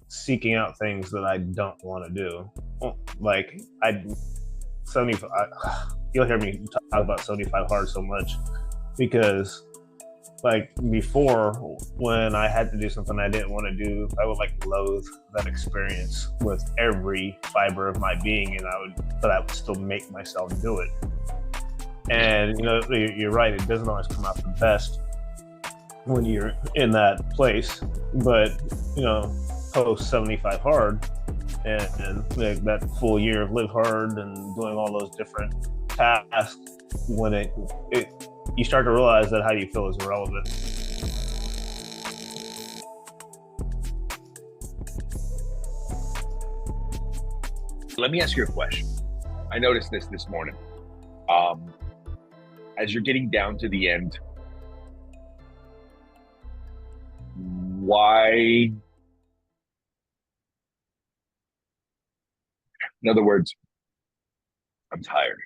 seeking out things that I don't want to do. Like I 75 you'll hear me talk about 75 hard so much because like before when I had to do something I didn't want to do, I would like loathe that experience with every fiber of my being, and I would still make myself do it. And you're right, it doesn't always come out the best when you're in that place, but post 75 hard and like that full year of live hard and doing all those different tasks, when it you start to realize that how you feel is irrelevant. Let me ask you a question. I noticed this morning. Um, as you're getting down to the end, why? In other words, I'm tired,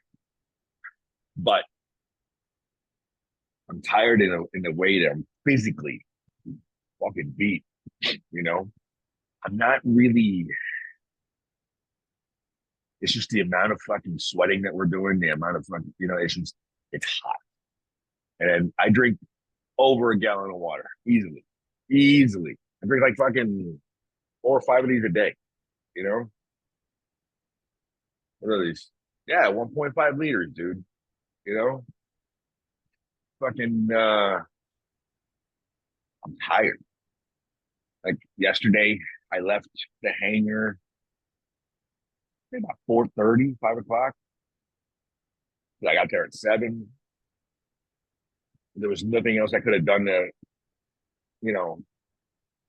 but I'm tired in a way that I'm physically fucking beat. You know, I'm not really. It's just the amount of fucking sweating that we're doing, the amount of fucking, it's hot. And I drink over a gallon of water easily, easily. I drink like fucking 4 or 5 of these a day. You know, what are these? Yeah, 1.5 liters, dude. You know, fucking. I'm tired. Like yesterday, I left the hangar about 4:30, 5 o'clock. I got there at 7. There was nothing else I could have done you know,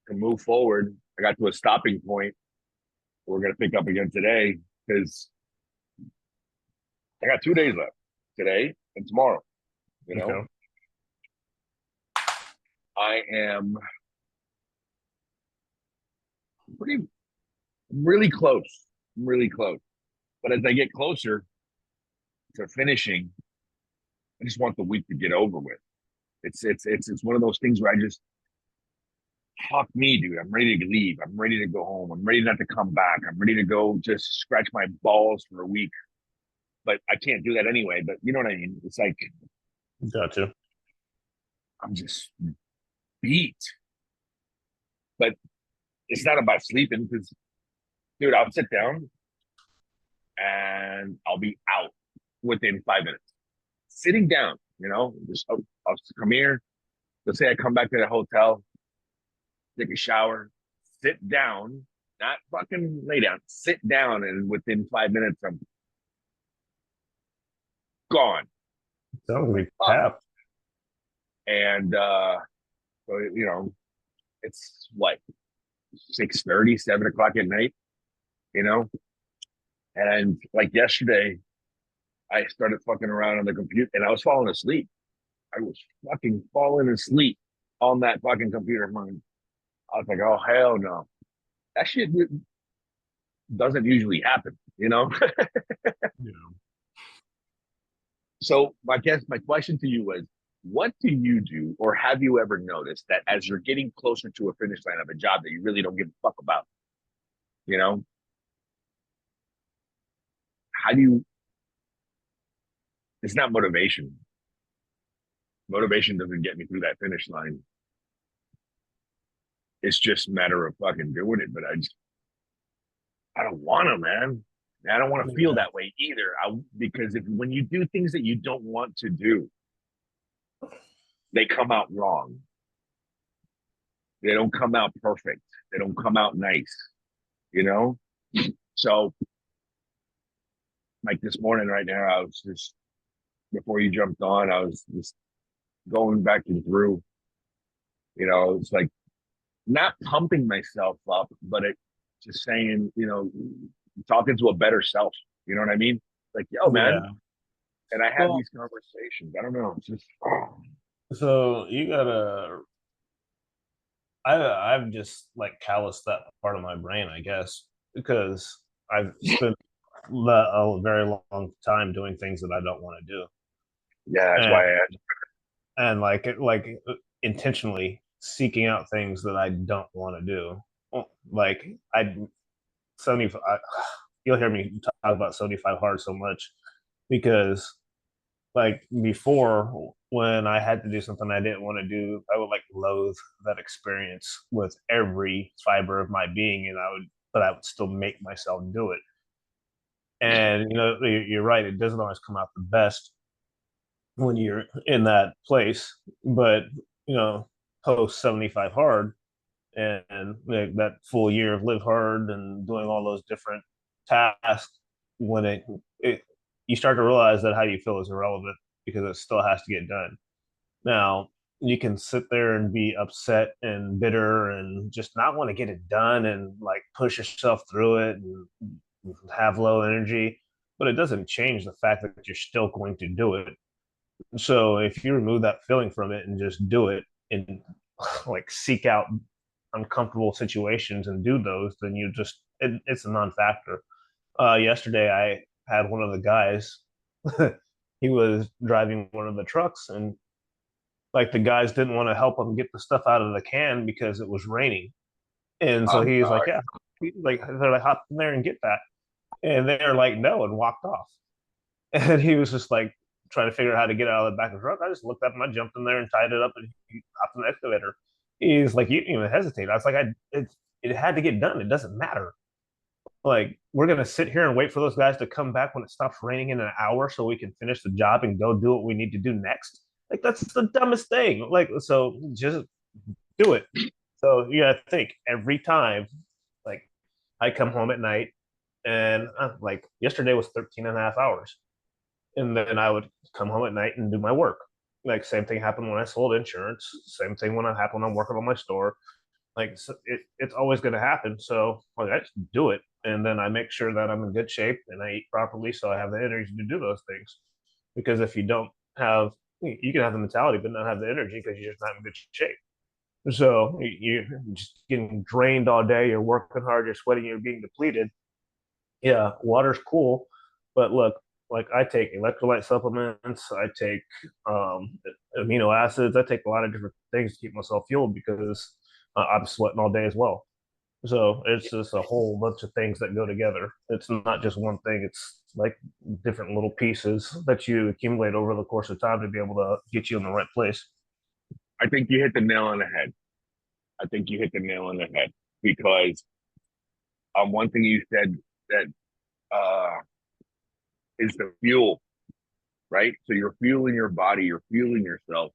to move forward. I got to a stopping point. We're gonna pick up again today because I got 2 days left, today and tomorrow. You know, Okay. I am pretty really close. I'm really close. But as I get closer to finishing, I just want the week to get over with. It's one of those things where I just fuck me, dude. I'm ready to leave. I'm ready to go home. I'm ready not to come back. I'm ready to go just scratch my balls for a week. But I can't do that anyway. But you know what I mean? It's like Gotcha. I'm just beat. But it's not about sleeping because, dude, I'll sit down and I'll be out within 5 minutes. Sitting down, just I'll come here. Let's say I come back to the hotel, take a shower, sit down, not fucking lay down, sit down, and within 5 minutes, I'm gone. Sounds like Fuck. tap. And so it's what 6:30, 7 o'clock at night, you know. And like yesterday, I started fucking around on the computer, and I was falling asleep. I was fucking falling asleep on that fucking computer of mine. I was like, oh hell no, that shit doesn't usually happen. Yeah. So my question to you was, what do you do, or have you ever noticed that as you're getting closer to a finish line of a job that you really don't give a fuck about, you know, how do you? It's not motivation. Motivation doesn't get me through that finish line. It's just a matter of fucking doing it. But I don't want to, man. I don't want to feel Yeah. that way either. Because when you do things that you don't want to do, they come out wrong. They don't come out perfect. They don't come out nice, you know? So, like this morning, right now, I was just, before you jumped on, I was just going back and through, it's like not pumping myself up, but it just saying, talking to a better self. You know what I mean? Like, yo, man. Yeah. And I had Well, these conversations. I don't know. It's just, so you gotta. I've just like calloused that part of my brain, I guess, because I've spent a very long time doing things that I don't want to do, yeah, that's and why I asked. like intentionally seeking out things that I don't want to do. like I 75. You'll hear me talk about 75 hard so much because like before when I had to do something I didn't want to do, I would like loathe that experience with every fiber of my being, and but I would still make myself do it. And you're right; it doesn't always come out the best when you're in that place. But post 75 hard and like, that full year of live hard and doing all those different tasks, when it you start to realize that how you feel is irrelevant because it still has to get done. Now, you can sit there and be upset and bitter and just not want to get it done and like push yourself through it and have low energy, but it doesn't change the fact that you're still going to do it. So if you remove that feeling from it and just do it and like seek out uncomfortable situations and do those, then it's a non-factor. Yesterday, I had one of the guys. He was driving one of the trucks, and like the guys didn't want to help him get the stuff out of the can because it was raining, and so Oh he was like, God. "Yeah," they're like, "Hop in there and get that," and they're like, "No," and walked off. And he was just like trying to figure out how to get out of the back of the truck. I just looked up and I jumped in there and tied it up and he hopped in the excavator. He's like, "You didn't even hesitate." I was like, it had to get done. It doesn't matter. Like, we're gonna sit here and wait for those guys to come back when it stops raining in an hour so we can finish the job and go do what we need to do next. Like, that's the dumbest thing. Like, so just do it. So you gotta think every time, like, I come home at night and like yesterday was 13 and a half hours. And then I would come home at night and do my work. Like, same thing happened when I sold insurance. Same thing when I happened when I'm working on my store. Like, so it's always going to happen. So like, I just do it, and then I make sure that I'm in good shape and I eat properly, so I have the energy to do those things. Because if you don't have, you can have the mentality but not have the energy because you're just not in good shape. So you're just getting drained all day. You're working hard. You're sweating. You're being depleted. Yeah, water's cool, but look, like I take electrolyte supplements, I take amino acids, I take a lot of different things to keep myself fueled because I'm sweating all day as well. So it's just a whole bunch of things that go together. It's not just one thing. It's like different little pieces that you accumulate over the course of time to be able to get you in the right place. I think you hit the nail on the head. I think you hit the nail on the head because one thing you said that uh, is the fuel, right? So you're fueling your body, you're fueling yourself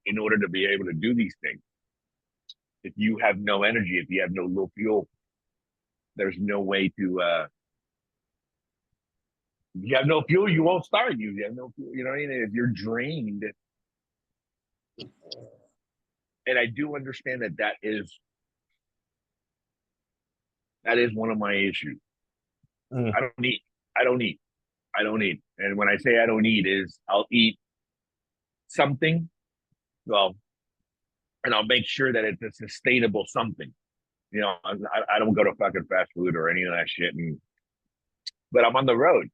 in order to be able to do these things. If you have no energy, if you have no low fuel, there's no way to. If you have no fuel, you won't start. You have no fuel. You know what I mean? If you're drained, and I do understand that that is one of my issues. Mm. I don't eat. I don't eat. I don't eat. And when I say I don't eat, is I'll eat something. Well, and I'll make sure that it's a sustainable something. I don't go to fucking fast food or any of that shit. But I'm on the road,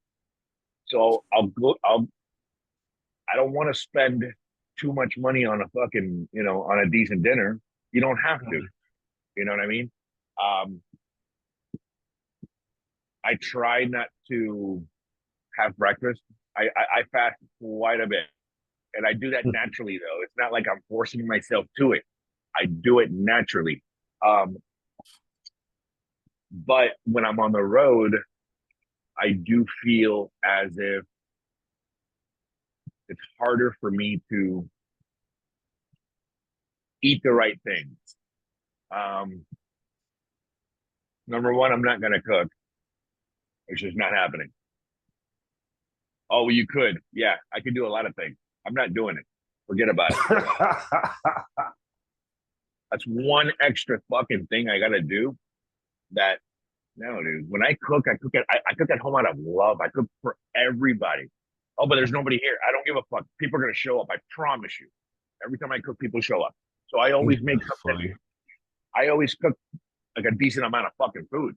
so I'll go. I don't want to spend too much money on a fucking on a decent dinner. You don't have to. You know what I mean? Um, I try not to have breakfast. I fast quite a bit, and I do that naturally. Though it's not like I'm forcing myself to it. I do it naturally. Um, but when I'm on the road, I do feel as if it's harder for me to eat the right things. Um, Number one, I'm not going to cook. It's just not happening. Oh, well, you could. Yeah, I could do a lot of things. I'm not doing it. Forget about it. That's one extra fucking thing I got to do. That no, dude. When I cook at home out of love. I cook for everybody. Oh, but there's nobody here. I don't give a fuck. People are gonna show up. I promise you. Every time I cook, people show up. So I always make something. Funny. I always cook like a decent amount of fucking food,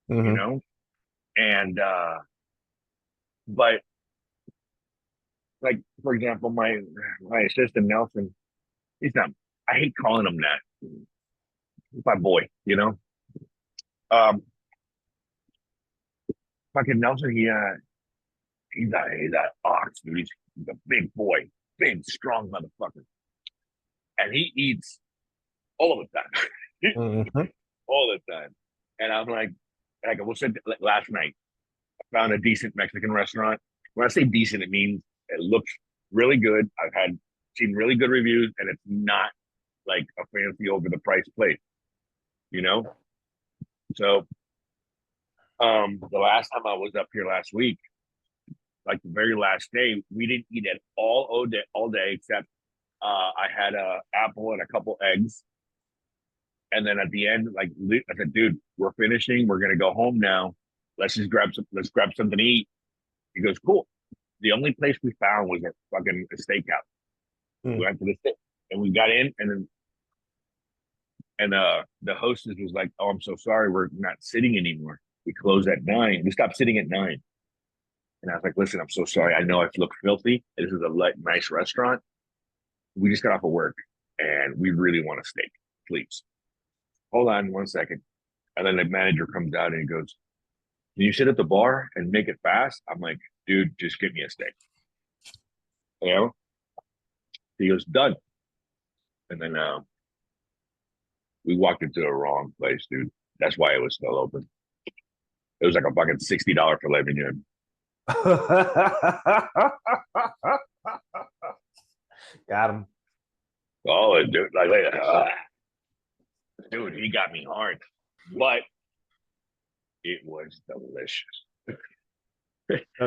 you Mm-hmm. know? And but like for example, my assistant Nelson, he's not I hate calling him that. He's my boy, Fucking Nelson, he's a ox, dude. He's a big boy, big, strong motherfucker. And he eats all of the time. Mm-hmm. All the time. And I'm like I said last night, I found a decent Mexican restaurant. When I say decent, it means it looks really good. I've seen really good reviews, and it's not like a fancy over the price place, you know? So the last time I was up here last week, like the very last day, we didn't eat at all day except I had a apple and a couple eggs. And then at the end, like I said, dude, we're finishing. We're gonna go home now. Let's grab something to eat. He goes, cool. The only place we found was a steakhouse. Mm. We went to the steak and we got in, and the hostess was like, "Oh, I'm so sorry, we're not sitting anymore. We close at 9. We stopped sitting at 9." And I was like, "Listen, I'm so sorry. I know I look filthy. This is a nice restaurant. We just got off of work, and we really want a steak. Please hold on 1 second." And then the manager comes out and he goes, "Can you sit at the bar and make it fast?" I'm like, "Dude, just get me a steak." You know? He goes, "Done." And then we walked into the wrong place, dude. That's why it was still open. It was like a fucking $60 filet mignon. Got him. Oh, dude, dude, he got me hard, but it was delicious.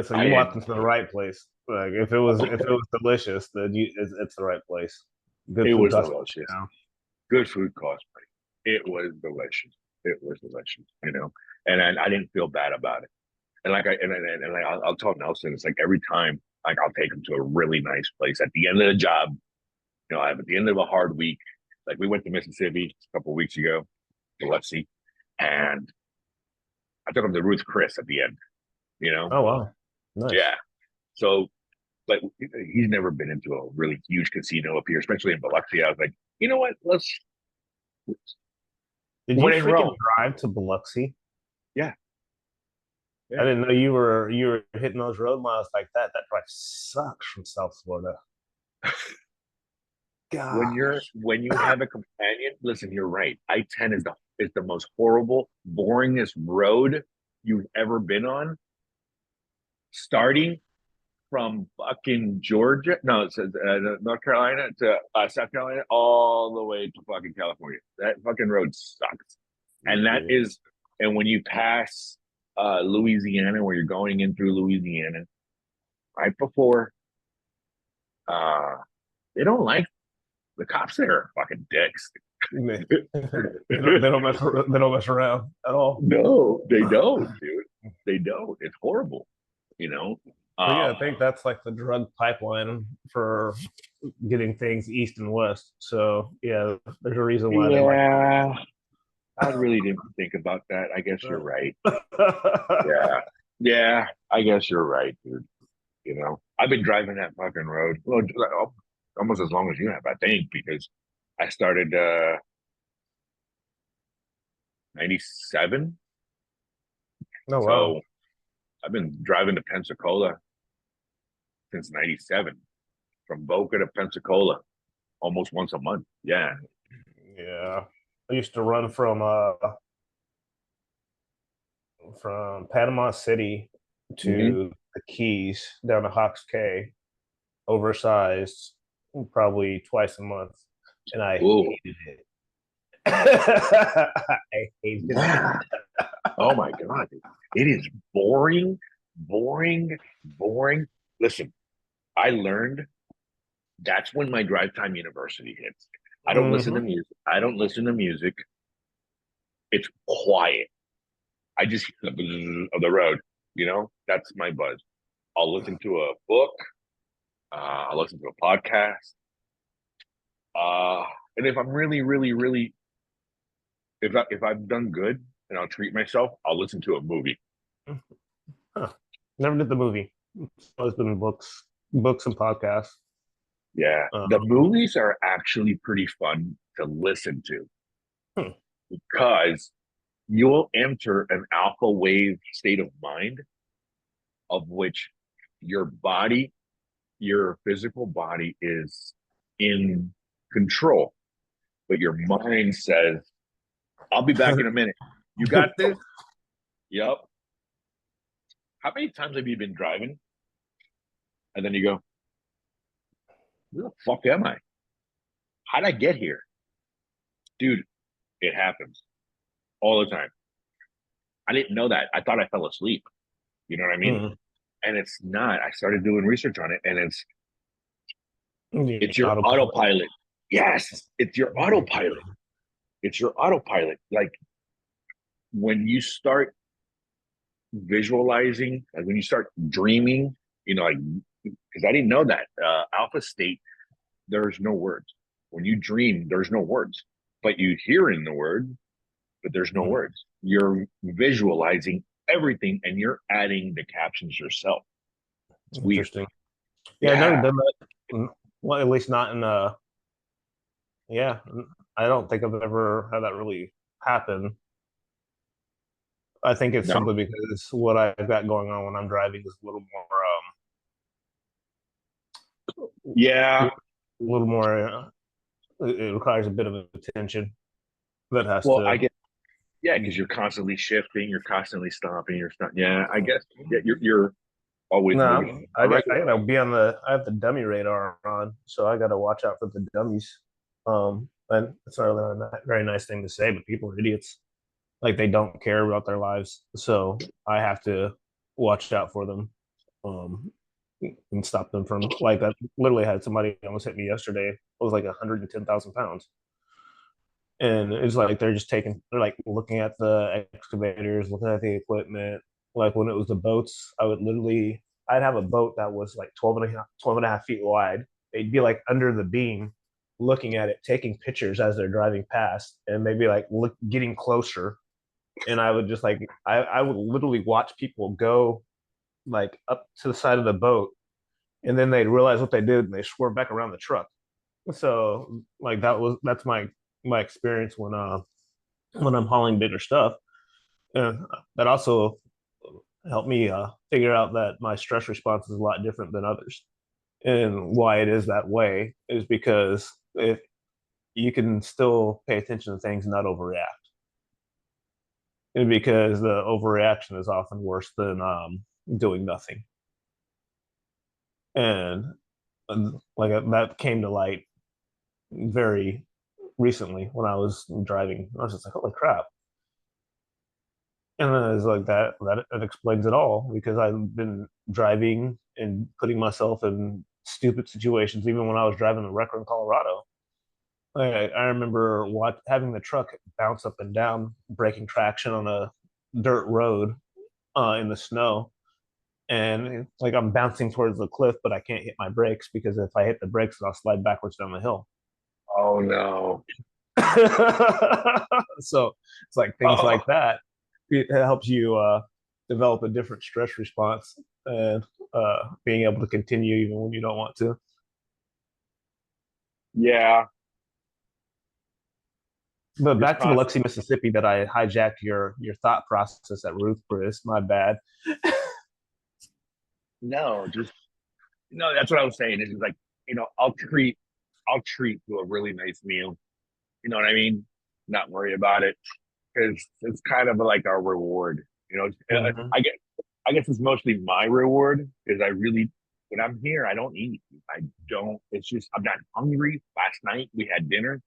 So you walked into the right place. Like if it was delicious, then it's the right place. Good It food was costs, delicious. you know? Good food cost money. It was delicious. It was delicious, and I didn't feel bad about it. And I'll tell Nelson, it's like every time, like I'll take him to a really nice place at the end of the job. At the end of a hard week, like we went to Mississippi a couple of weeks ago, Biloxi, and I took him to Ruth Chris at the end. Oh wow, nice. Yeah. So, but he's never been into a really huge casino up here, especially in Biloxi. I was like, you know what? Did you When in freaking Rome. drive to Biloxi? Yeah. I Yeah. didn't know you were hitting those road miles like that. That drive sucks from South Florida. When God. you have a companion, listen, you're right. I-10 is the most horrible, boringest road you've ever been on. Starting from fucking Georgia, no, it says North Carolina to South Carolina, all the way to fucking California. That fucking road sucks. And that Yeah. is, and when you pass Louisiana, where you're going in through Louisiana, right before, uh, they don't like the cops there are fucking dicks. they don't mess around at all. No, they don't, dude. They don't. It's horrible, you know. But yeah, I think that's like the drug pipeline for getting things east and west. So yeah, there's a reason why they like. Yeah, I really didn't think about that. I guess you're right. Yeah, yeah, I guess you're right, dude. I've been driving that fucking road almost as long as you have, I think, because I started 97. Oh wow. So I've been driving to Pensacola since 97, from Boca to Pensacola, almost once a month. Yeah. Yeah. I used to run from Panama City Hmm. to the Keys down to Hawks Cay, oversized, probably twice a month, and I Ooh. hated it. I hated it. Yeah. Oh my God. It is boring, boring, boring. Listen, I learned that's when my drive time university hits. I don't listen to Mm-hmm. music. I don't listen to music. It's quiet. I just hear the buzz of the road. That's my buzz. I'll listen to a book. I'll listen to a podcast. Uh, and if I'm really, really, really, if I've done good and I'll treat myself, I'll listen to a movie. Huh. Never did the movie. It's always been books and podcasts. Yeah, the Um, movies are actually pretty fun to listen to hmm. because you'll enter an alpha wave state of mind of which your body, your physical body is in control, but your mind says, I'll be back in a minute. You got this? Yep. How many times have you been driving? And then you go, where the fuck am I? How'd I get here? Dude, it happens all the time. I didn't know that. I thought I fell asleep. You know what I mean? Mm. And it's not. I started doing research on it, and Yeah, it's your autopilot. autopilot. Yes, it's your autopilot. It's your autopilot. Like when you start visualizing, like when you start dreaming, like because I didn't know that alpha state, there's no words. When you dream, there's no words, but you hear in the word, but there's no Mm. words. You're visualizing everything, and you're adding the captions yourself. It's weird. Interesting. Yeah, I've never Yeah. done that. Well, at least not in yeah, I don't think I've ever had that really happen. I think it's No. simply because what I've got going on when I'm driving is a Yeah. little more. It requires a bit of attention that has Well, I to. get yeah, because you're constantly shifting, you're constantly stopping, you're stuck. Yeah, I guess yeah, you're always moving. No, I I regular. gotta be on the. I have the dummy radar on, so I gotta watch out for the dummies. And it's not really a very nice thing to say, but people are idiots. Like they don't care about their lives, so I have to watch out for them, um, and stop them from like that. Literally had somebody almost hit me yesterday. It was like 110,000 pounds, and it's like they're like looking at the excavators, looking at the equipment. Like when it was the boats, I'd have a boat that was like 12 and a half feet wide. They'd be like under the beam looking at it, taking pictures as they're driving past, and maybe like getting closer. And I would just like I would literally watch people go like up to the side of the boat, and then they'd realize what they did and they swerve back around the truck. So like that's my experience when I'm hauling bigger stuff. And that also helped me figure out that my stress response is a lot different than others. And why it is that way is because if you can still pay attention to things and not overreact. And because the overreaction is often worse than doing nothing. And like that came to light very recently when I was driving. I was just like, holy crap. And then it's like that explains it all because I've been driving and putting myself in stupid situations, even when I was driving the wrecker in Colorado. I remember having the truck bounce up and down, breaking traction on a dirt road in the snow. And like I'm bouncing towards the cliff, but I can't hit my brakes because if I hit the brakes, I'll slide backwards down the hill. Oh no. So it's like things Oh like that. It helps you develop a different stress response and being able to continue even when you don't want to. yeah. But Just back to constant. Biloxi, Mississippi, that I hijacked your thought process at Ruth, Chris. My bad. No, just no. That's what I was saying. Is just like I'll treat to a really nice meal. You know what I mean? Not worry about it because it's kind of like our reward. Mm-hmm. I guess it's mostly my reward because I really, when I'm here, I don't eat. I don't. It's just I'm not hungry. Last night we had dinner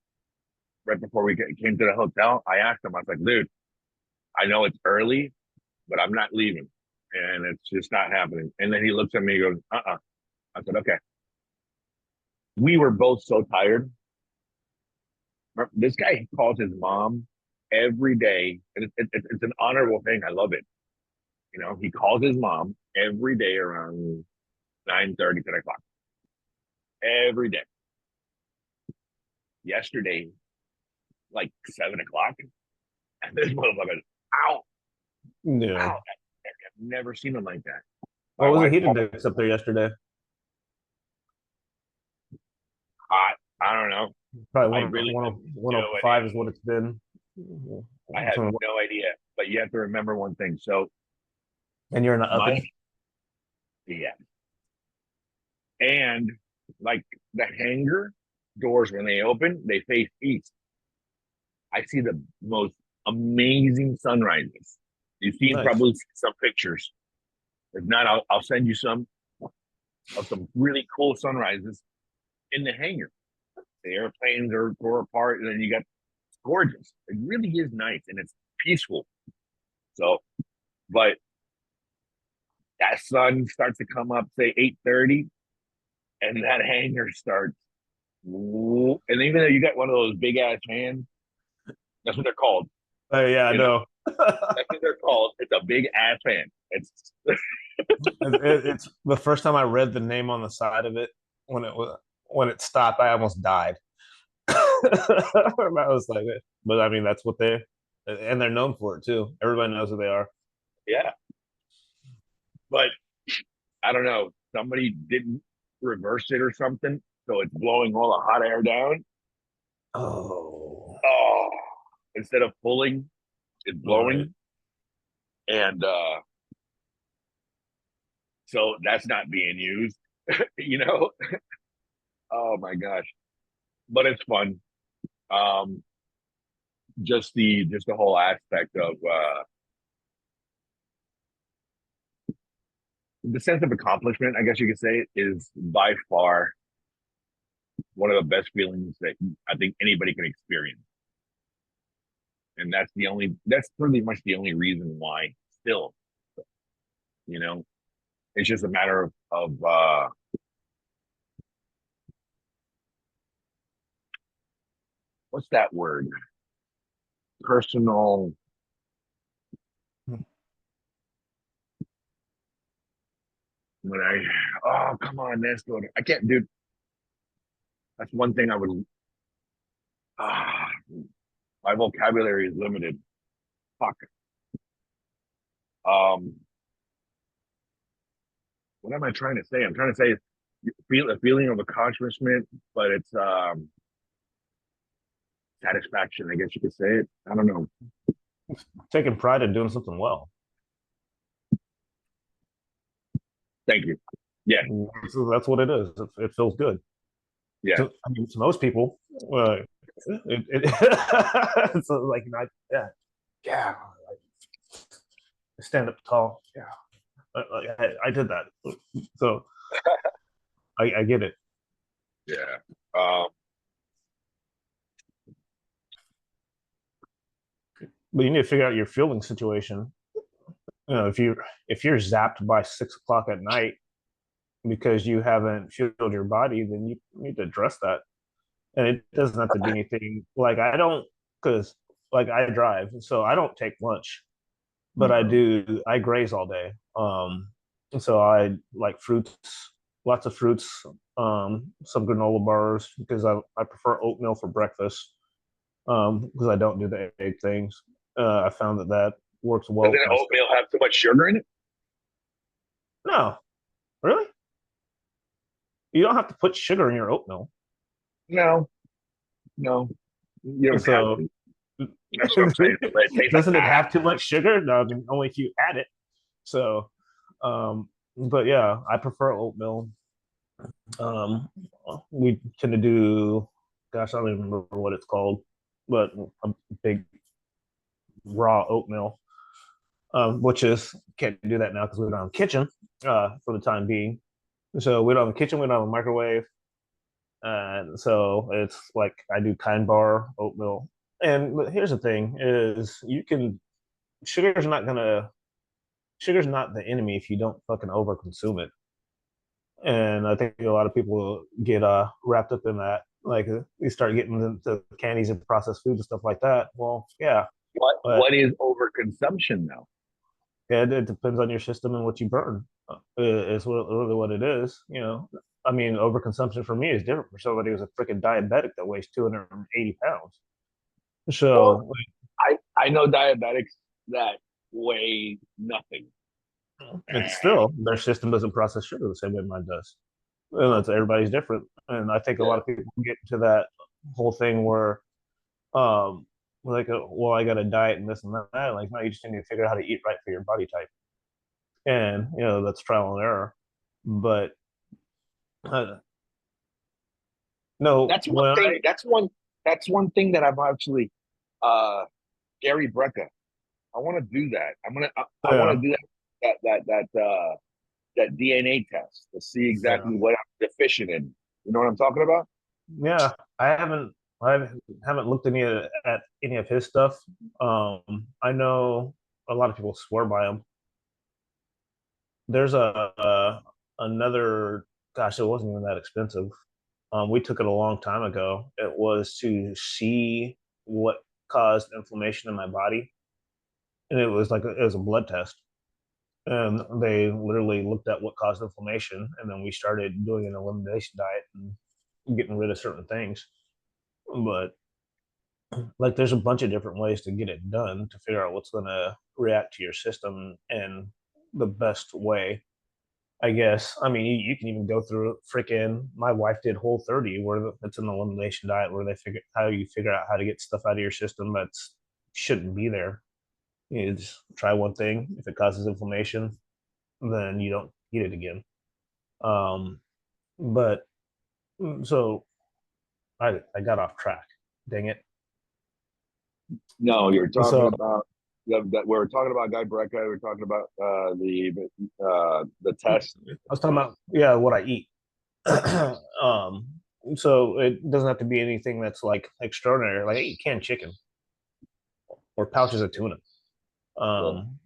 right before we came to the hotel. I asked him, I was like, dude, I know it's early, but I'm not leaving, and it's just not happening. And then he looks at me and goes, I said, okay. We were both so tired. This guy calls his mom every day, and it's an honorable thing. I love it. He calls his mom every day around 9:30, 10 o'clock. Every day. Yesterday, like 7 o'clock, and this motherfucker, ow, Yeah. ow. I've never seen him like that. My What was the wife heat called index up there yesterday? hot. I don't know. Probably I really couldn't do 105 is what it's been. I had no idea. But you have to remember one thing. So And you're in an my oven. yeah, and like the hangar doors when they open, they face east. I see the most amazing sunrises. You've seen Nice. probably some pictures. If not, I'll send you some of some really cool sunrises in the hangar. The airplanes are tore apart, and then you got it's gorgeous. It really is nice and it's peaceful. So, but that sun starts to come up, say 8:30, and that hangar starts. And even though you got one of those big ass fans, that's what they're called. Oh yeah, I You know, know. that's what they're called. It's a big ass fan. It's It's the first time I read the name on the side of it when it stopped. I almost died. I was like, but I mean, that's what and they're known for it too. Everybody knows who they are. yeah. But I don't know. Somebody didn't reverse it or something, so it's blowing all the hot air down. Oh, Oh, instead of pulling, it's right. blowing, and so that's not being used. you know. Oh my gosh, but it's fun. Um, just the whole aspect of the sense of accomplishment, I guess you could say, is by far one of the best feelings that I think anybody can experience. And that's pretty much the only reason why still, you know, it's just a matter of what's that word? Personal. When I, oh, come on, Nestor. I can't, dude. That's one thing I would, ah, my vocabulary is limited. Fuck. Um, what am I trying to say? I'm trying to say feel a feeling of accomplishment, but it's satisfaction, I guess you could say it. I don't know. Taking pride in doing something well. Thank you. Yeah, So that's what it is. It feels good. yeah. To, I mean, to most people, it's like yeah, yeah, stand up tall. Yeah, I did that. So I get it. Yeah. Um, But you need to figure out your fueling situation. If you're zapped by 6 o'clock at night because you haven't fueled your body, then you need to address that. And it doesn't have to be anything like I don't because like I drive, so I don't take lunch, but I graze all day. So I like fruits, lots of fruits, some granola bars because I prefer oatmeal for breakfast because I don't do the egg things. I found that works well doesn't with my oatmeal have too much sugar in it? no, really? You don't have to put sugar in your oatmeal. No, no. You don't have So to. That's what I'm saying. But it tastes like doesn't it have too much sugar? No, I mean only if you add it. So but yeah, I prefer oatmeal. Um we tend to do gosh, I don't even remember what it's called, but a big raw oatmeal. Which is can't do that now because we don't have a kitchen for the time being. So we don't have a kitchen, we don't have a microwave. And so it's like I do kind bar oatmeal. And but here's the thing: is you can sugar's not gonna sugar's not the enemy if you don't fucking over consume it. And I think a lot of people get wrapped up in that. Like you start getting into candies and processed foods and stuff like that. Well, yeah, but what is overconsumption though? yeah, it depends on your system and what you burn. Is really what it is. I mean, overconsumption for me is different for somebody who's a freaking diabetic that weighs 280 pounds. Well, So I know diabetics that weigh nothing. it's still their system doesn't process sugar the same way mine does. And that's everybody's different. And I think a Yeah. lot of people get into that whole thing where like, well, I got a diet and this and that. Like, no, you just need to figure out how to eat right for your body type, and that's trial and error. But uh, no, That's one when thing. That's one thing that I've actually uh Gary Brecka. I want to do that. I want to yeah, do that DNA test to see yeah, exactly what I'm deficient in. You know what I'm talking about? yeah, I haven't looked at any of his stuff. I know a lot of people swear by him. There's another, gosh, it wasn't even that expensive. We took it a long time ago. It was to see what caused inflammation in my body, and it was a blood test. And they literally looked at what caused inflammation, and then we started doing an elimination diet and getting rid of certain things. But like, there's a bunch of different ways to get it done to figure out what's going to react to your system and the best way. I guess. I mean, you can even go through freaking. My wife did Whole 30, where it's an elimination diet, where they figure out how to get stuff out of your system that shouldn't be there. You just try one thing. If it causes inflammation, then you don't eat it again. Um, but so I got off track. Dang it. No, you're talking So about that. We're talking about Guy Brecka. We're talking about the I test. was talking about, yeah, what I eat. um, so it doesn't have to be anything that's like extraordinary. Like, I eat canned chicken or pouches of tuna. So, Um,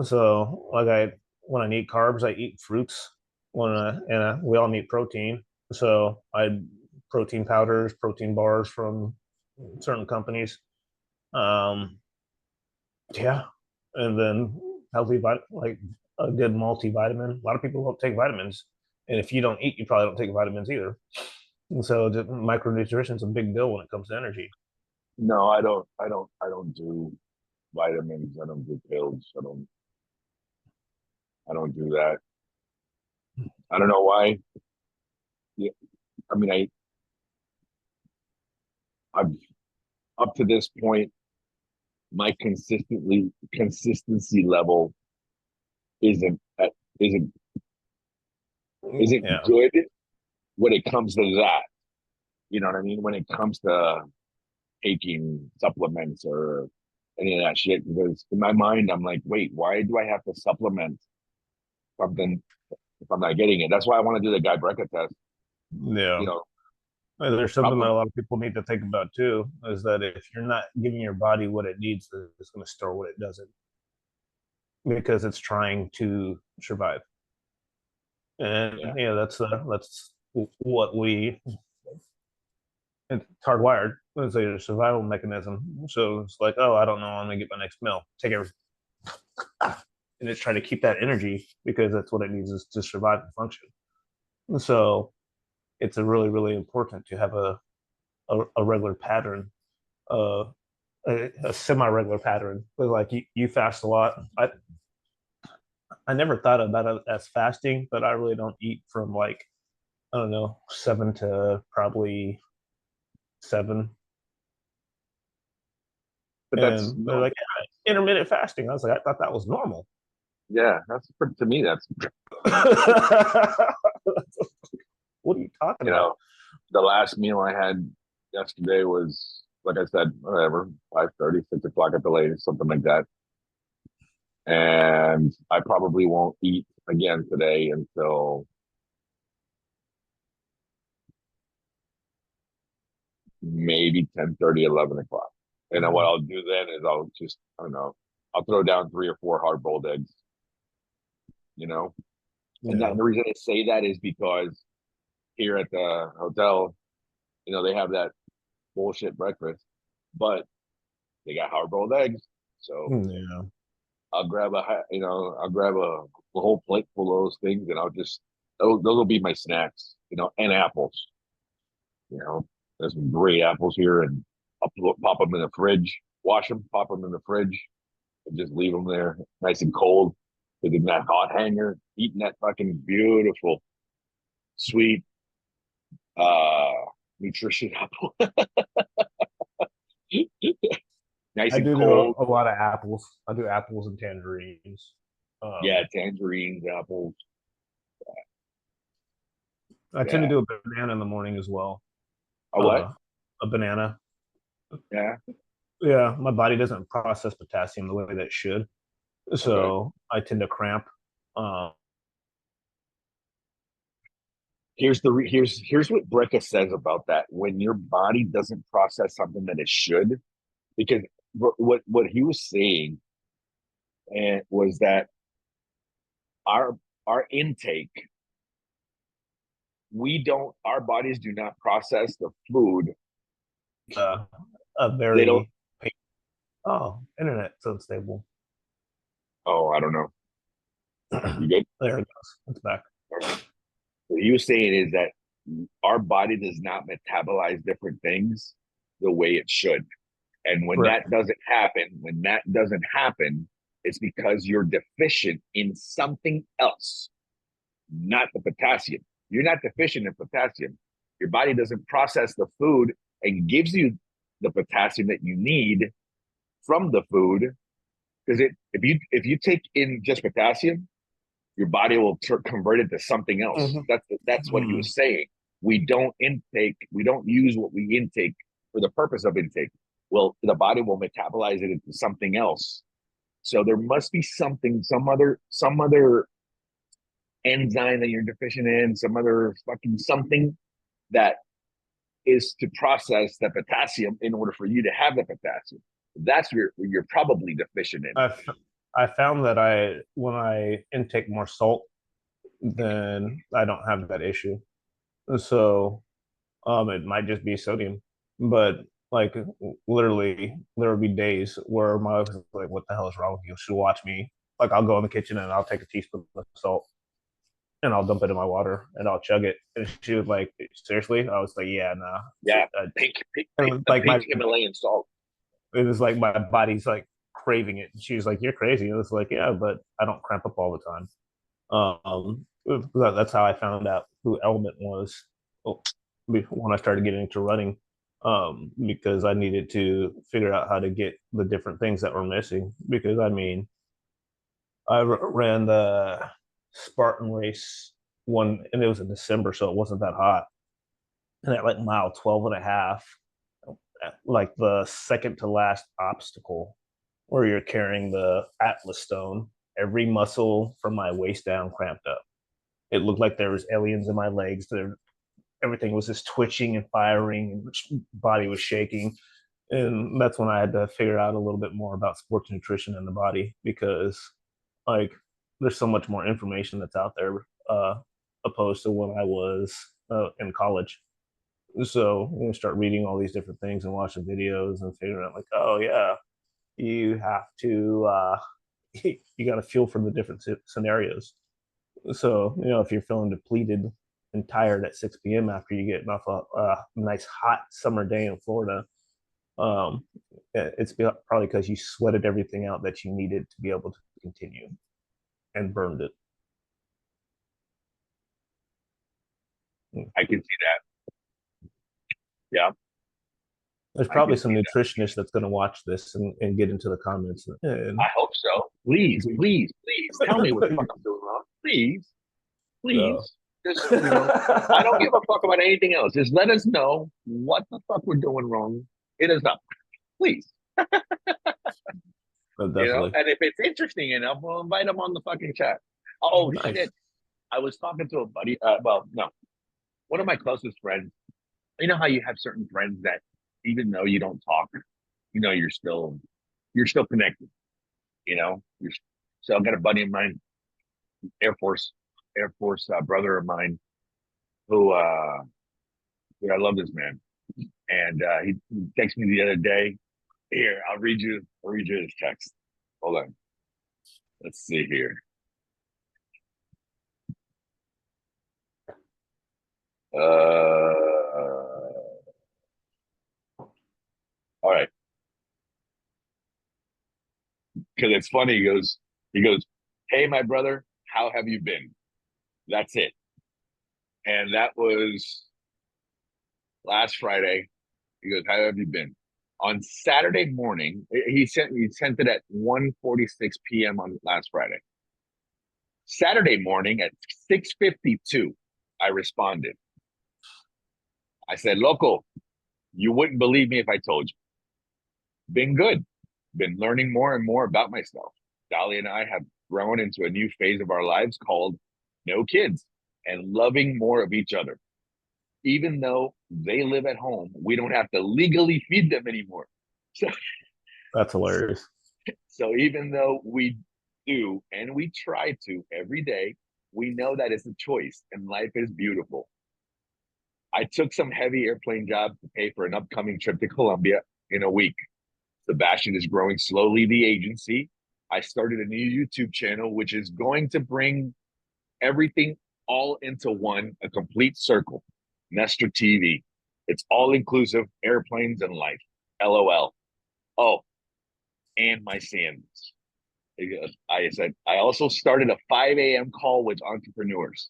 so like, when I need carbs, I eat fruits. We all need protein. So I protein powders, protein bars from certain companies. Um, yeah, and then like a good multivitamin. A lot of people don't take vitamins, and if you don't eat, you probably don't take vitamins either. And so the micronutrition is a big deal when it comes to energy. no, I don't. I don't do vitamins. I don't do pills. I don't do that. I don't know why. Yeah, I mean, I've up to this point, my consistency level isn't isn't isn't Yeah, good when it comes to that. You know what I mean? When it comes to taking supplements or any of that shit, because in my mind, I'm like, wait, why do I have to supplement something if I'm not getting it? That's why I want to do the Guy Brecka test. yeah. You know, There's something that supplement. a lot of people need to think about too, is that if you're not giving your body what it needs, it's going to store what it doesn't, because it's trying to survive. Yeah. And that's what it's hardwired. It's a survival mechanism. So it's like, oh, I don't know, I'm gonna get my next meal. Take everything, and it's trying to keep that energy because that's what it needs is to survive and function. So it's a really, really important to have a regular pattern, uh, a semi-regular pattern. But like, you fast a lot. I never thought about it as fasting, but I really don't eat from, like, I don't know, 7 to probably 7. But that's And they're no. like, yeah, intermittent fasting. I was like, I thought that was normal. Yeah, that's to me. That's What are you talking you about? know, the last meal I had yesterday was like I said, whatever, 5:30, 6 o'clock at the latest, something like that. And I probably won't eat again today until maybe 10:30, 11 o'clock. And then what I'll do then is I'll just, I don't know, I'll throw down 3 or 4 hard boiled eggs, you know? And Yeah. then the reason I say that is because here at the hotel, they have that bullshit breakfast, but they got hard boiled eggs. So Yeah. I'll grab a whole plate full of those things and those will be my snacks, and apples. There's some great apples here, and I'll pop them in the fridge, wash them, pop them in the fridge, and just leave them there nice and cold. Because in that hot hanger, eating that fucking beautiful, sweet, uh, nutrition apple. Nice I and do cold. a lot of apples. I do apples and tangerines. Yeah, Um, tangerines, apples. I tend to Yeah. do a banana in the morning as well. A what? Uh, a banana. Yeah. Yeah, my body doesn't process potassium the way that it should, Okay. so I tend to cramp. Uh, Here's what Brecca says about that. When your body doesn't process something that it should, because what he was saying and was that our our intake, we don't our bodies do not process the food. uh, a They don't. very oh, internet's unstable. Oh, I don't know. You good? There it goes. It's back. Okay. What he was saying is that our body does not metabolize different things the way it should. And Correct. when that doesn't happen, it's because you're deficient in something else, not the potassium. You're not deficient in potassium. Your body doesn't process the food and gives you the potassium that you need from the food. Because if you take in just potassium, your body will convert it to something else. Mm-hmm. That's what he was saying. We don't use what we intake for the purpose of intake. Well, the body will metabolize it into something else. So there must be some other enzyme that you're deficient in, some other fucking something that is to process the potassium in order for you to have the potassium. That's where you're probably deficient in. I, I found that when I intake more salt, then I don't have that issue. So it might just be sodium, but like literally, there would be days where my wife was like, "What the hell is wrong with you?" She'll watch me. Like I'll go in the kitchen and I'll take a teaspoon of salt and I'll dump it in my water and I'll chug it. And she was like, "Seriously?" I was like, "Yeah, nah." Yeah, It was the like pink Himalayan salt. my body's like craving it. And she was like, "You're crazy." And it was like, "Yeah, but I don't cramp up all the time." That's how I found out who Element was when I started getting into running, because I needed to figure out how to get the different things that were missing. Because I mean, ran the Spartan race one, and it was in December, so it wasn't that hot. And at like mile 12 and a half, like the second to last obstacle, where you're carrying the Atlas stone, every muscle from my waist down cramped up. It looked like there was aliens in my legs. Everything was just twitching and firing, and body was shaking. And that's when I had to figure out a little bit more about sports nutrition in the body, because like there's so much more information that's out there, opposed to when I was in college. So start reading all these different things and watching videos and figuring out like, oh yeah, you have to you got to feel for the different scenarios. So, if you're feeling depleted and tired at 6 p.m. after you get off a nice hot summer day in Florida, um, it's probably because you sweated everything out that you needed to be able to continue and burned it. I can see that. Yeah, There's I probably can some see that. nutritionists that's going to watch this and get into the comments. I hope so. Please, please, please tell me what the fuck I'm doing wrong. Please, so, please. Just, I don't give a fuck about anything else. Just let us know what the fuck we're doing wrong. Hit us up, please. but definitely And if it's interesting enough, we'll invite them on the fucking chat. Oh nice. shit! I was talking to a buddy. Well, no, one of my closest friends. You know how you have certain friends that even though you don't talk, you're still connected. You're, so I've got a buddy of mine, Air Force, Air Force brother of mine, who dude, I love this man, and he texted me the other day. Here, I'll read you his text. Hold on, let's see here. All right, because it's funny. He goes, "Hey, my brother, how have you been?" That's it, and that was last Friday. He goes, "How have you been?" On Saturday morning, he sent it at 1:46 p.m. on last Friday. Saturday morning at 6:52, I responded. I said, "Loco, you wouldn't believe me if I told you. Been good. Been learning more and more about myself. Dolly and I have grown into a new phase of our lives called no kids and loving more of each other. Even though they live at home, we don't have to legally feed them anymore. So, That's hilarious. so even though we do and we try to every day, we know that it's a choice and life is beautiful. I took some heavy airplane jobs to pay for an upcoming trip to Colombia in a week. Sebastian is growing slowly the agency. I started a new YouTube channel, which is going to bring everything all into one, a complete circle. Nestor TV. It's all inclusive, airplanes and life. LOL. Oh, and my sands. I said, I also started a 5 a.m. call with entrepreneurs,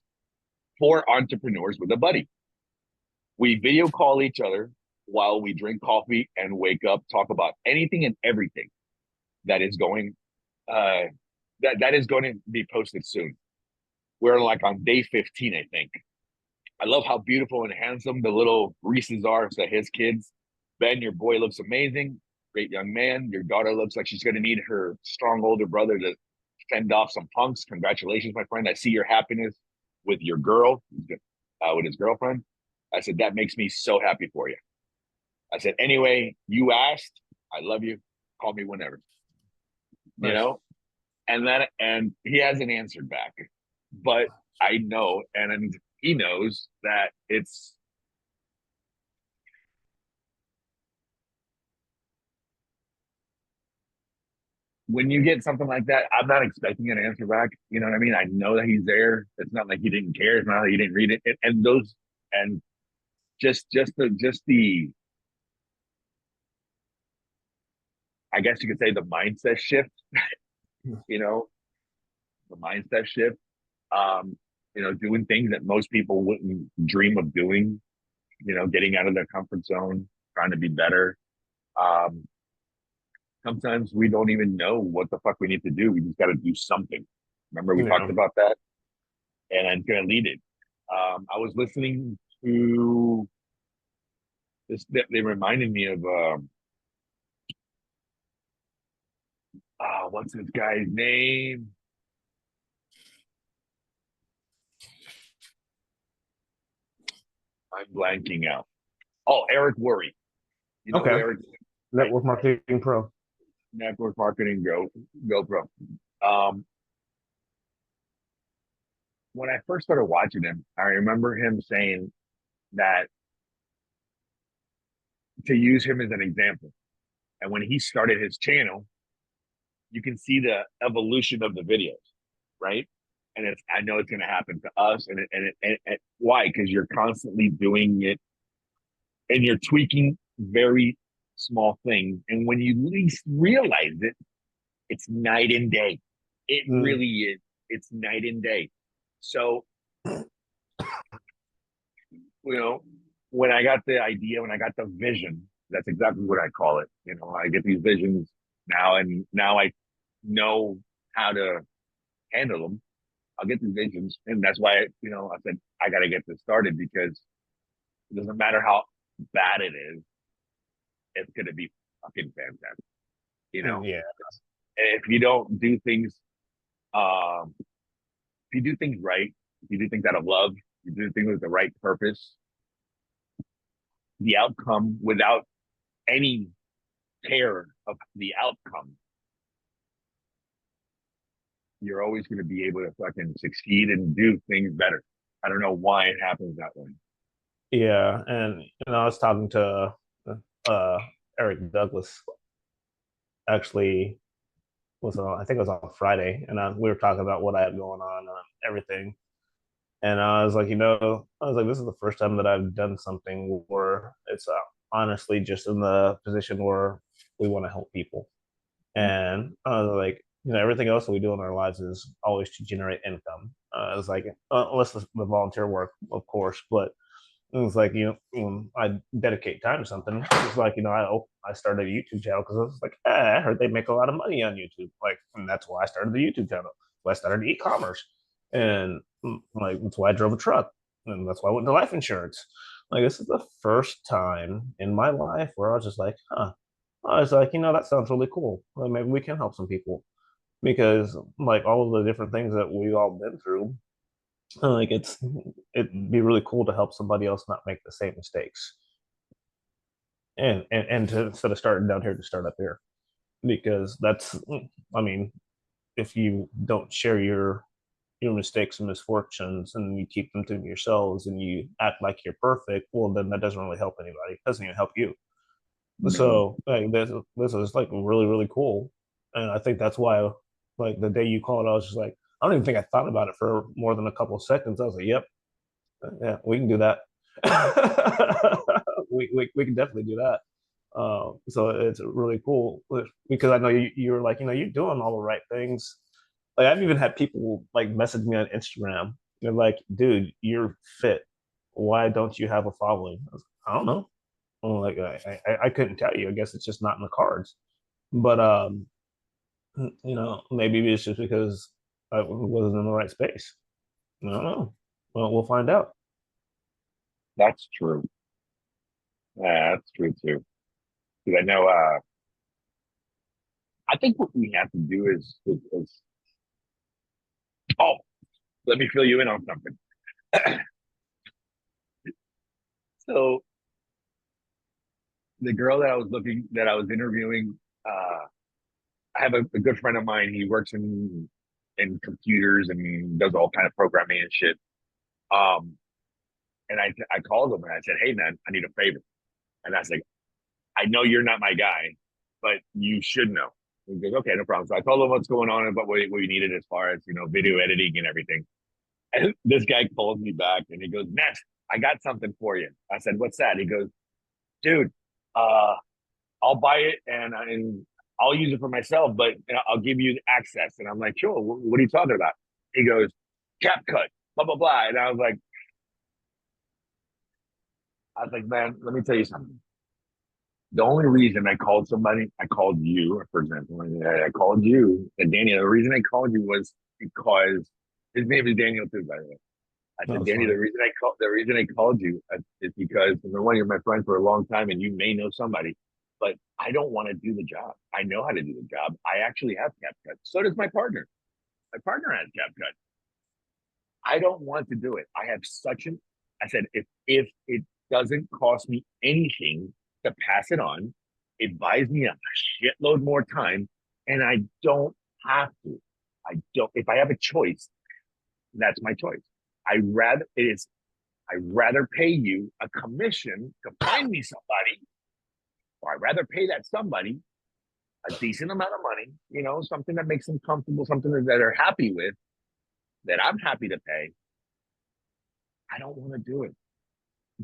for entrepreneurs with a buddy. We video call each other while we drink coffee and wake up, talk about anything and everything that is going uh that is going to be posted soon. We're like on day 15, I think. I love how beautiful and handsome the little Reese's are to his kids. Ben, your boy looks amazing. Great young man. Your daughter looks like she's going to need her strong older brother to fend off some punks. Congratulations, my friend. I see your happiness with your girl, with his girlfriend. I said, that makes me so happy for you. I said, anyway, you asked. I love you. Call me whenever. You Nice. know? And he hasn't answered back. But I know, and he knows that it's when you get something like that, I'm not expecting an answer back. You know what I mean? I know that he's there. It's not like he didn't care. It's not like he didn't read it. And those and just the I guess you could say the mindset shift, you know, the mindset shift. Um, doing things that most people wouldn't dream of doing, getting out of their comfort zone, trying to be better. Um, Sometimes we don't even know what the fuck we need to do. We just got to do something. Remember, we talked Yeah. about that, and I'm gonna lead it. I was listening to this. They reminded me of what's this guy's name? I'm blanking out. Oh, Eric Worre. You know who Okay. Eric? Right? Network Marketing Pro. Network Marketing GoPro. Um, when I first started watching him, I remember him saying that to use him as an example. And when he started his channel, you can see the evolution of the videos, right? And I know it's going to happen to us. And why? Because you're constantly doing it and you're tweaking very small things. And when you least realize it, it's night and day. It Mm. really is. It's night and day. So, you know, when I got the idea, when I got the vision, that's exactly what I call it. I get these visions now, and now I know how to handle them. I'll get these visions, and that's why I said I got to get this started because it doesn't matter how bad it is, it's gonna be fucking fantastic. You know, Yeah. and if you don't do things, if you do things right, if you do things out of love, if you do things with the right purpose, the outcome without any care of the outcome, you're always going to be able to fucking succeed and do things better. I don't know why it happens that way. Yeah. And I was talking to uh Eric Douglas actually was on, I think it was on Friday, and we were talking about what I had going on and everything. And I was like, this is the first time that I've done something where it's honestly just in the position where we want to help people. And I was like, everything else that we do in our lives is always to generate income. It's like, unless the volunteer work, of course, but it was like, when I dedicate time to something, it's like, I started a YouTube channel because I was like, I heard they make a lot of money on YouTube. Like, and that's why I started the YouTube channel. So I started e-commerce, and like that's why I drove a truck, and that's why I went into life insurance. Like, this is the first time in my life where I was just like, huh. I was like, that sounds really cool. Well, maybe we can help some people, because like all of the different things that we've all been through, like it'd be really cool to help somebody else not make the same mistakes, and to, instead of starting down here, to start up here, because that's, I mean, if you don't share your mistakes and misfortunes, and you keep them to yourselves, and you act like you're perfect, well, then that doesn't really help anybody. It doesn't even help you. No, So like this is like really really cool, and I think that's why, like, the day you called, I was just like, I don't even think I thought about it for more than a couple of seconds. I was like, yep, yeah, we can do that. We can definitely do that. So it's really cool, because I know you're like, you're doing all the right things. Like, I've even had people like message me on Instagram. They're like, dude, you're fit. Why don't you have a following? I don't know. Well, like, I couldn't tell you. I guess it's just not in the cards. But maybe it's just because I wasn't in the right space. I don't know. Well, we'll find out. that's true. Yeah, that's true too. Because I know, I think what we have to do is oh, let me fill you in on something. So the girl that I was interviewing, I have a good friend of mine. He works in computers and does all kind of programming and shit. Um, and I called him and I said, "Hey man, I need a favor." And I was like, "I know you're not my guy, but you should know." He goes, "Okay, no problem." So I told him what's going on and what we needed as far as video editing and everything. And this guy calls me back and he goes, "Nest, I got something for you." I said, "What's that?" He goes, "Dude, uh, I'll buy it and I'll use it for myself, but I'll give you access." And I'm like, "Sure. What are you talking about?" He goes, "CapCut, blah blah blah." And I was like, "Man, let me tell you something. The only reason I called somebody, I called you, for example, and I called you and Daniel. The reason I called you was because his name is Daniel too, by the way. I That said, was Danny, funny. the reason I called you is because number one, you're my friend for a long time, and you may know somebody, but I don't want to do the job. I know how to do the job. I actually have CapCut. So does my partner. My partner has CapCut. I don't want to do it. I have such an. I said, if it doesn't cost me anything to pass it on, it buys me a shitload more time, and I don't have to. I don't. If I have a choice, that's my choice. I'd rather pay you a commission to find me somebody, or I'd rather pay that somebody a decent amount of money, something that makes them comfortable, something that they're happy with, that I'm happy to pay. I don't want to do it.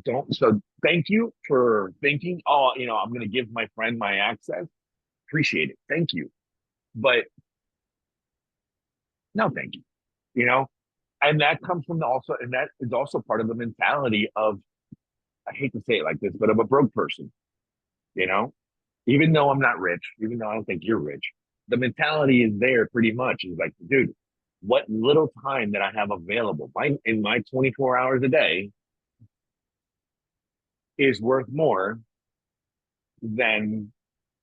Don't. So thank you for thinking, oh, I'm going to give my friend my access. Appreciate it. Thank you. But no, thank you. You know, and that comes from and that is also part of the mentality of, I hate to say it like this, but of a broke person, you know, even though I'm not rich, even though I don't think you're rich, the mentality is there pretty much. Is like, dude, what little time that I have available in my 24 hours a day is worth more than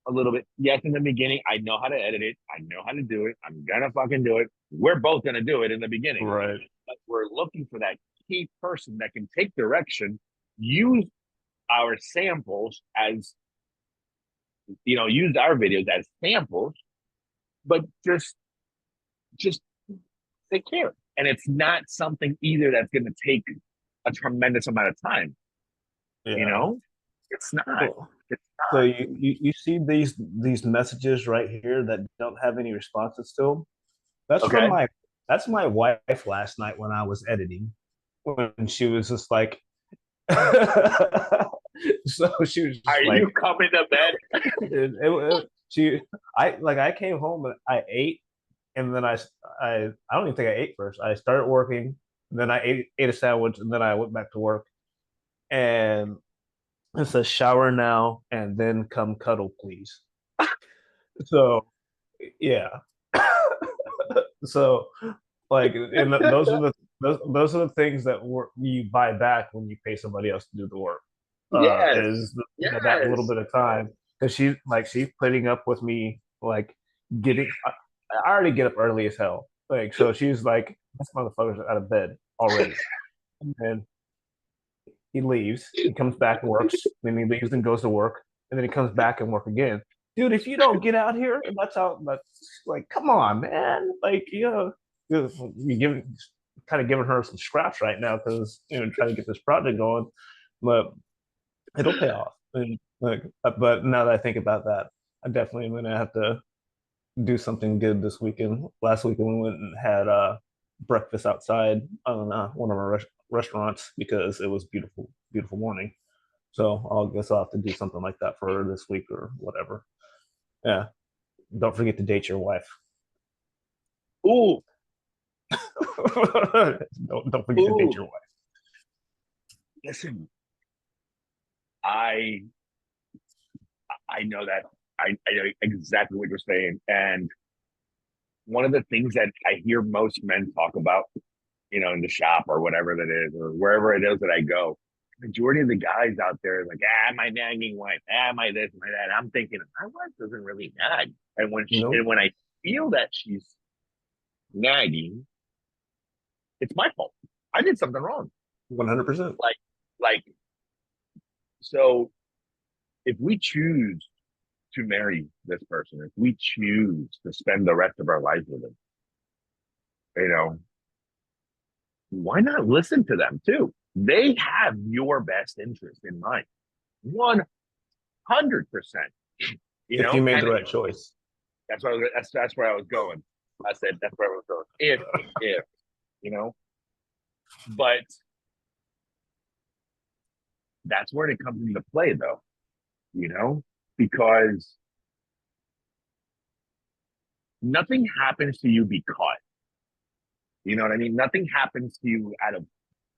a little bit. Yes, in the beginning, I know how to edit it. I know how to do it. I'm gonna fucking do it. We're both gonna do it in the beginning. Right. But we're looking for that key person that can take direction, use our samples as use our videos as samples, but just take care. And it's not something either that's going to take a tremendous amount of time. You Yeah. know, it's not. Well, It's so not. you see these messages right here that don't have any responses to them. That's from Okay. my wife last night when I was editing, when she was just like, so she was Are just you like, coming to bed? she I came home and I ate, and then I don't even think I ate first. I started working, then I ate a sandwich, and then I went back to work. and it says shower now and then come cuddle, please. So yeah. So like, and those are the things that you buy back when you pay somebody else to do the work. Yes. Is that little Yes. bit of time, because she's putting up with me like getting. I already get up early as hell, like, so she's like, this motherfucker's out of bed already, and he leaves, he comes back and works, then he leaves and goes to work, and then he comes back and work again. Dude, if you don't get out here, and that's like, come on, man. Like, you give kind of giving her some scraps right now because trying to get this project going, but it'll pay off. And like, but now that I think about that, I definitely am gonna have to do something good this weekend. Last weekend we went and had breakfast outside on one of our restaurants because it was beautiful, beautiful morning. So I guess I'll have to do something like that for her this week or whatever. Yeah. Don't forget to date your wife. Ooh, don't forget to date ooh. your wife. Listen, I I know that I know exactly what you're saying. And one of the things that I hear most men talk about, in the shop or whatever that is, or wherever it is that I go, majority of the guys out there are like, my nagging wife, my this, my that. I'm thinking, my wife doesn't really nag. And No, when I feel that she's nagging, it's my fault. I did something wrong. 100%. Like, like, so if we choose to marry this person, if we choose to spend the rest of our lives with them, you know, why not listen to them too? They have your best interest in mind, 100%. If you made And the right choice. that's where I was going. I said that's where I was going. If you know, but that's where it comes into play, though. You know, because nothing happens to you because you know what I mean. Nothing happens to you out of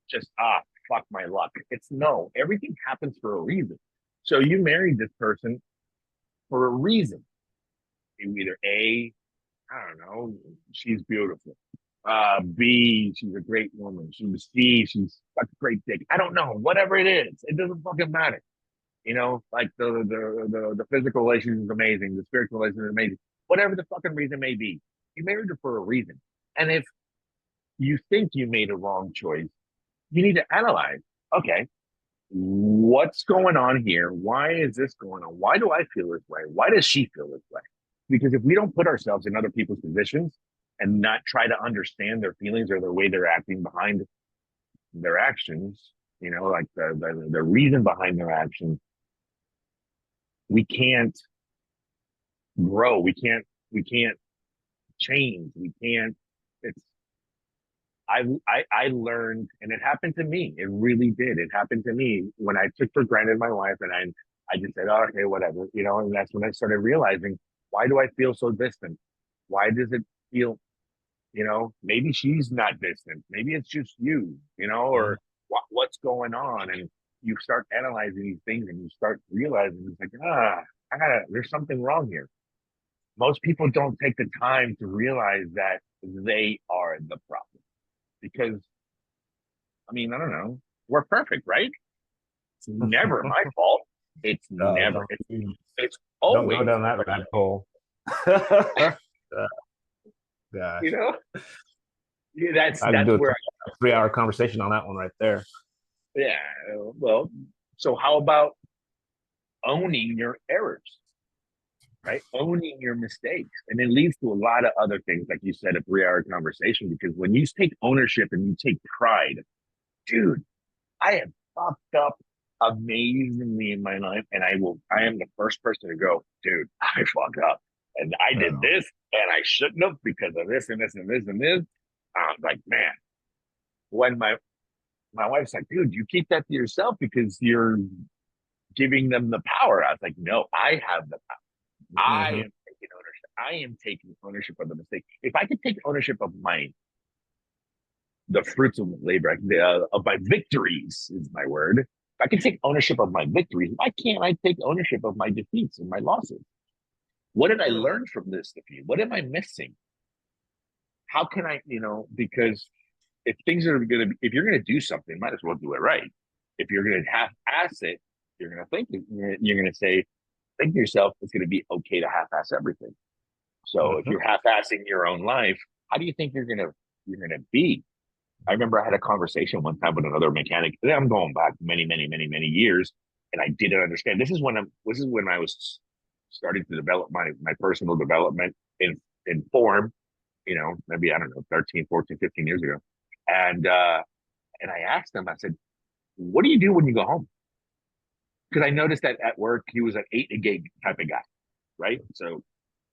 just fuck my luck. It's no, everything happens for a reason. So you married this person for a reason. You either A, I don't know, she's beautiful. B, she's a great woman. C, she's got a great dick. I don't know, whatever it is, it doesn't fucking matter. Like the physical relationship is amazing, the spiritual relationship is amazing. Whatever the fucking reason may be, you married her for a reason. And if you think you made a wrong choice, you need to analyze. Okay, what's going on here? Why is this going on? Why do I feel this way? Why does she feel this way? Because if we don't put ourselves in other people's positions and not try to understand their feelings or the way they're acting behind their actions, like the reason behind their actions, we can't grow. We can't change. We can't. It's I learned, and it happened to me. It really did. It happened to me when I took for granted my wife, and I just said, oh, okay, whatever, And that's when I started realizing, why do I feel so distant? Why does it feel, maybe she's not distant. Maybe it's just you, Yeah. or what's going on, and you start analyzing these things, and you start realizing it's like, there's something wrong here. Most people don't take the time to realize that they are the problem because I mean, I don't know. We're perfect, right? It's never my fault. It's Uh, never. don't It's don't go always. down that rabbit hole. uh, You gosh, know. Yeah, that's I could that's do a where. 3 hour conversation on that one right there. Yeah. Well. So how about owning your errors, right? Owning your mistakes, and it leads to a lot of other things, like you said, a 3 hour conversation. Because when you take ownership and you take pride, dude, I have fucked up amazingly in my life, and I am the first person to go, dude, I fucked up. And I did Yeah. this and I shouldn't have because of this and this and this and this. I was like, man, when my wife's like, dude, you keep that to yourself because you're giving them the power. I was like, no, I have the power. I Hmm. am taking ownership. I am taking ownership of the mistake. If I could take ownership of the fruits of labor, of my victories is my word. I can take ownership of my victories. Why can't I take ownership of my defeats and my losses? What did I learn from this defeat? What am I missing? How can I, because if things are going to, if you're going to do something, might as well do it right. If you're going to half-ass it, you're going to think, you're going to say, think to yourself, it's going to be okay to half-ass everything. So if Mhm. you're half-assing your own life, how do you think you're gonna be? I remember I had a conversation one time with another mechanic. I'm going back many, many, many, many years, and I didn't understand. This is when I was starting to develop my personal development in form. Maybe I don't know, 13, 14, 15 years ago, and I asked him. I said, "What do you do when you go home?" Because I noticed that at work he was an 8 a gig type of guy, right? So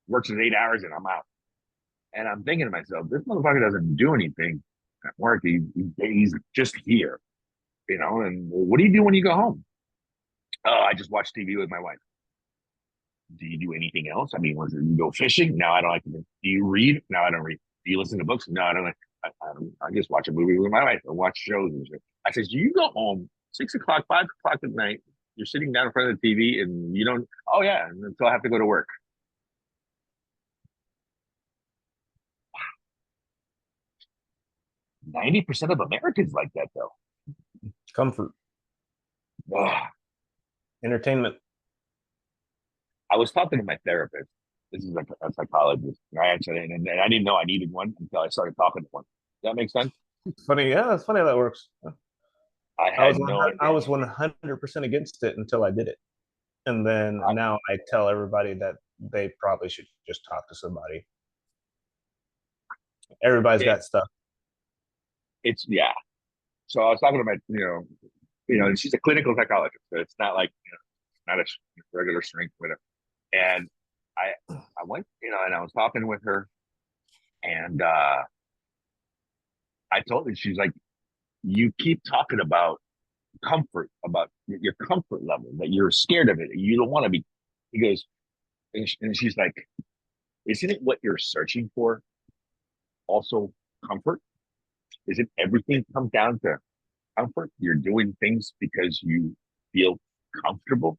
works his 8 hours and I'm out. And I'm thinking to myself, this motherfucker doesn't do anything at work. He's just here, And what do you do when you go home? Oh, I just watch TV with my wife. Do you do anything else? I mean, was it you go fishing? No, I don't like to. Do you read? No, I don't read. Do you listen to books? No, I don't like. I just watch a movie with my wife. I watch shows and shit. I says, do you go home 6 o'clock, 5 o'clock at night? You're sitting down in front of the TV and you don't. Oh yeah, until I have to go to work. 90% of Americans like that though. Comfort, Ugh. entertainment. I was talking to my therapist. This is like a psychologist. And I actually, and I didn't know I needed one until I started talking to one. Does that make sense? It's funny, yeah, it's funny how that works. I I was had no I idea. was 100% against it until I did it, and then I, now I tell everybody that they probably should just talk to somebody. Everybody's it, got stuff. it's yeah. So I was talking to my, and she's a clinical psychologist, so it's not like not a regular strength with her. And I went, and I was talking with her, and I told her she's like, you keep talking about comfort, about your comfort level, that you're scared of it, you don't want to be. He goes, and she's like, isn't it what you're searching for? Also, comfort? Isn't everything come down to comfort? You're doing things because you feel comfortable.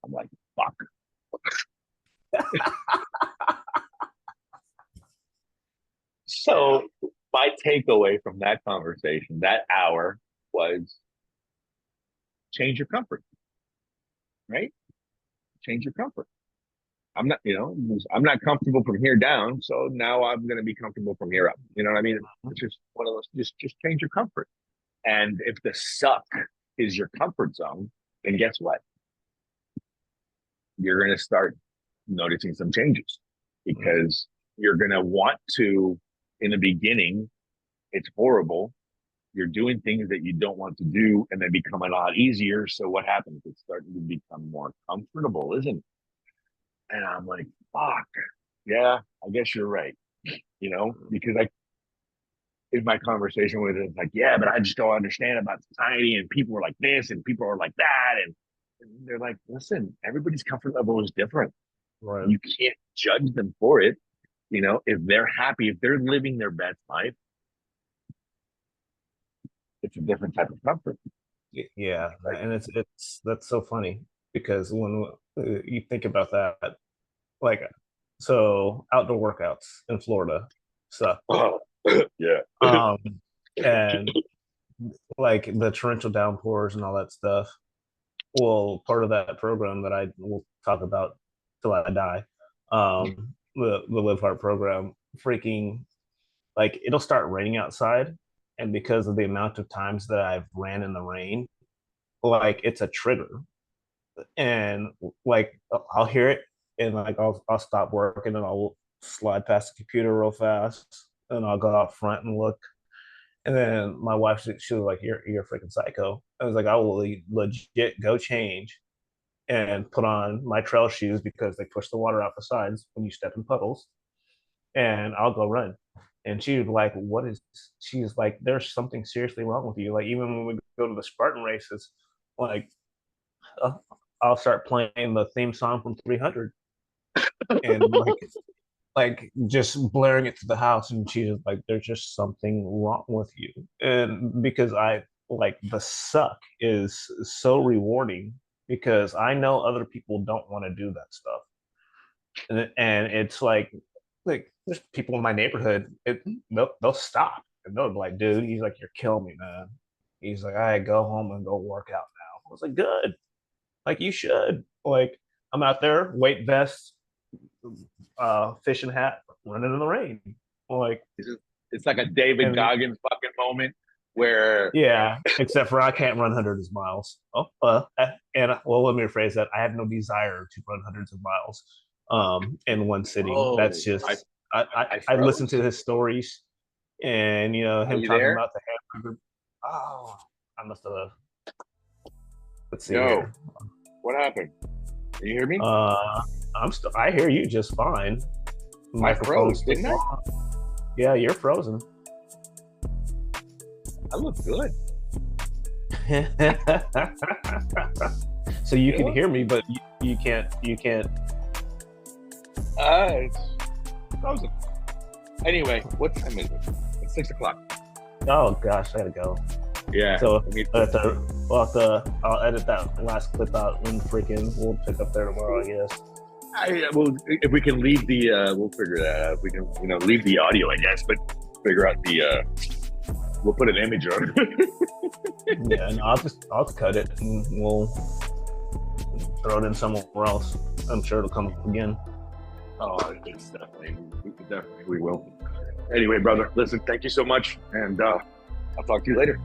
I'm like, fuck. So my takeaway from that conversation, that hour, was change your comfort, right? Change your comfort. I'm not comfortable from here down, so now I'm going to be comfortable from here up. You know what I mean? It's just one of those. Just change your comfort. And if the suck is your comfort zone, then guess what? You're going to start noticing some changes because you're going to want to, in the beginning, it's horrible. You're doing things that you don't want to do and they become a lot easier. So what happens? It's starting to become more comfortable, isn't it? And I'm like, fuck. Yeah, I guess you're right. Because in my conversation with it, it's like, yeah, but I just don't understand about society and people are like this and people are like that. And they're like, listen, everybody's comfort level is different. Right. You can't judge them for it. If they're happy, if they're living their best life, it's a different type of comfort. Yeah, Right? and it's that's so funny because when you think about that, like, so outdoor workouts in Florida suck. Oh, yeah. Um, and like the torrential downpours and all that stuff. Well, part of that program that I will talk about till I die, the Live Heart program, freaking like it'll start raining outside, and because of the amount of times that I've ran in the rain, like it's a trigger, and like I'll hear it, and like I'll stop working and I'll slide past the computer real fast, and I'll go out front and look. And then my wife, she was like, "You're a freaking psycho." I was like, "I will legit go change and put on my trail shoes because they push the water out the sides when you step in puddles, and I'll go run." And she was like, "What is?" She's like, "There's something seriously wrong with you." Like even when we go to the Spartan races, like uh, I'll start playing the theme song from 300 and like just blaring it to the house, and she's like, "There's just something wrong with you," and because like the suck is so rewarding because I know other people don't want to do that stuff. And it's like there's people in my neighborhood, they'll stop and they'll be like, dude, he's like, you're killing me, man. He's like, I go home and go work out now. I was like, good. Like you should. Like I'm out there, weight vest, fishing hat, running in the rain. Like It's like a David and Goggins fucking moment where yeah, except for I can't run hundreds of miles. And well, let me rephrase that. I have no desire to run hundreds of miles in one sitting. That's I just I I listen to froze. his stories and Are him you talking there? about the hamburger. Oh, I must have. Let's see Yo, here. what happened? Can you hear me? I'm still. I hear you just fine. I Microphone's froze, still didn't I? on. Yeah, you're frozen. I look good. So you You can know? hear me, but you can't. You can't. It's frozen. Anyway, what time is it? It's 6 o'clock. Oh gosh, I gotta go. Yeah. So I mean, I'll edit that last clip out and we'll pick up there tomorrow, I guess. well, if we can leave the, we'll figure that out. If we can, leave the audio, I guess, but figure out the, we'll put an image on it. Yeah, and I'll cut it and we'll throw it in somewhere else. I'm sure it'll come up again. Oh, it's definitely, we will. Anyway, brother, listen, thank you so much, and I'll talk to you later.